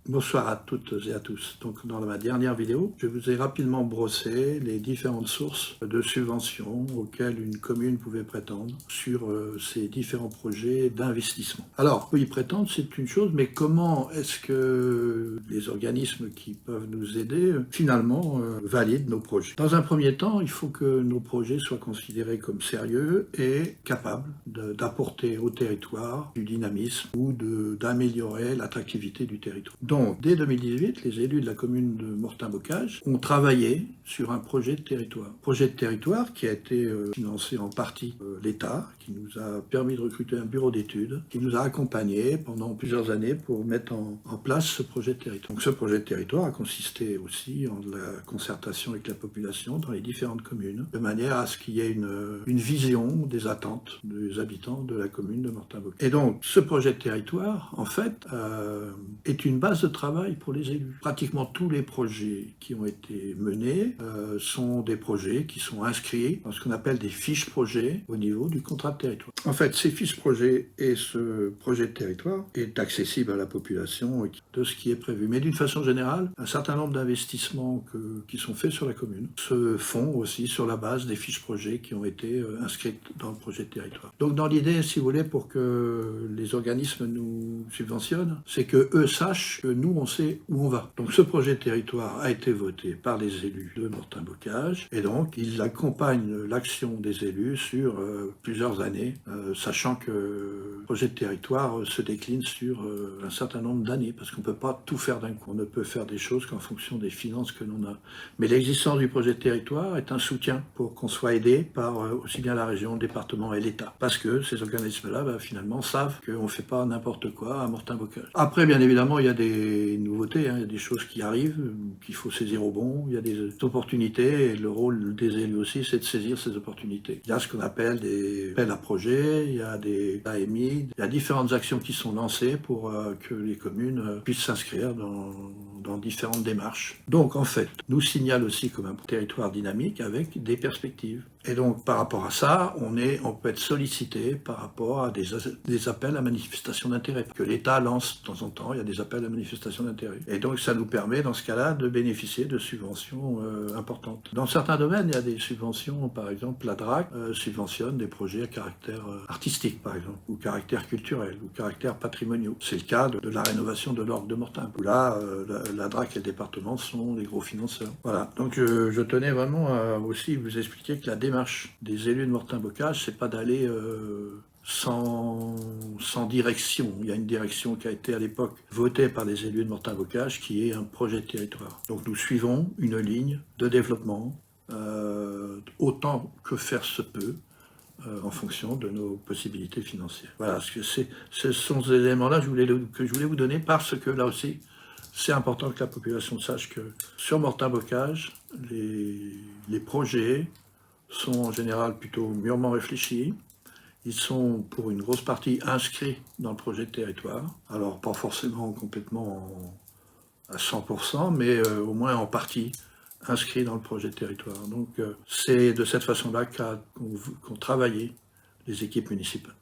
Bonsoir à toutes et à tous. Donc, dans ma dernière vidéo, je vous ai rapidement brossé les différentes sources de subventions auxquelles une commune pouvait prétendre sur ces différents projets d'investissement. Alors, y prétendre, c'est une chose, mais comment est-ce que les organismes qui peuvent nous aider, finalement, valident nos projets? Dans un premier temps, il faut que nos projets soient considérés comme sérieux et capables d'apporter au territoire du dynamisme ou d'améliorer l'attractivité du territoire. Donc, dès 2018, les élus de la commune de Mortain-Bocage ont travaillé sur un projet de territoire. Projet de territoire qui a été financé en partie l'État, qui nous a permis de recruter un bureau d'études, qui nous a accompagnés pendant plusieurs années pour mettre en place ce projet de territoire. Donc, ce projet de territoire a consisté aussi en de la concertation avec la population dans les différentes communes, de manière à ce qu'il y ait une vision des attentes des habitants de la commune de Mortain-Bocage. Et donc, ce projet de territoire, en fait, est une base de travail pour les élus. Pratiquement tous les projets qui ont été menés sont des projets qui sont inscrits dans ce qu'on appelle des fiches projets au niveau du contrat de territoire. En fait, ces fiches projets et ce projet de territoire est accessible à la population de ce qui est prévu. Mais d'une façon générale, un certain nombre d'investissements qui sont faits sur la commune se font aussi sur la base des fiches projets qui ont été inscrites dans le projet de territoire. Donc dans l'idée, si vous voulez, pour que les organismes nous subventionnent, c'est que eux sachent que nous, on sait où on va. Donc ce projet de territoire a été voté par les élus de Mortain-Bocage et donc ils accompagnent l'action des élus sur plusieurs années, sachant que le projet de territoire se décline sur un certain nombre d'années, parce qu'on ne peut pas tout faire d'un coup. On ne peut faire des choses qu'en fonction des finances que l'on a. Mais l'existence du projet de territoire est un soutien pour qu'on soit aidé par aussi bien la région, le département et l'État. Parce que ces organismes-là, finalement, savent qu'on ne fait pas n'importe quoi à Mortain-Bocage. Après, bien évidemment, il y a des nouveautés, il y a des choses qui arrivent, qu'il faut saisir au bon, il y a des opportunités, et le rôle des élus aussi, c'est de saisir ces opportunités. Il y a ce qu'on appelle des appels à projets, il y a des AMI, il y a différentes actions qui sont lancées pour que les communes puissent s'inscrire dans différentes démarches. Donc, en fait, nous signale aussi comme un territoire dynamique avec des perspectives. Et donc, par rapport à ça, on peut être sollicité par rapport à des appels à manifestation d'intérêt. Que l'État lance de temps en temps, il y a des appels à manifestation d'intérêt. Et donc, ça nous permet, dans ce cas-là, de bénéficier de subventions importantes. Dans certains domaines, il y a des subventions, par exemple, la DRAC subventionne des projets à caractère artistique, par exemple, ou caractère culturel, ou caractère patrimoniaux. C'est le cas de la rénovation de l'Orgue de Mortain, où là, la DRAC et le département sont les gros financeurs. Voilà. Donc, je tenais vraiment à aussi vous expliquer que la démarche des élus de Mortain-Bocage, c'est pas d'aller sans direction. Il y a une direction qui a été à l'époque votée par les élus de Mortain-Bocage qui est un projet de territoire. Donc nous suivons une ligne de développement autant que faire se peut en fonction de nos possibilités financières. Voilà, ce sont ces éléments-là que je voulais vous donner parce que là aussi, c'est important que la population sache que sur Mortain-Bocage, les projets sont en général plutôt mûrement réfléchis. Ils sont pour une grosse partie inscrits dans le projet de territoire. Alors pas forcément complètement à 100%, mais au moins en partie inscrits dans le projet de territoire. Donc c'est de cette façon-là qu'ont travaillé les équipes municipales.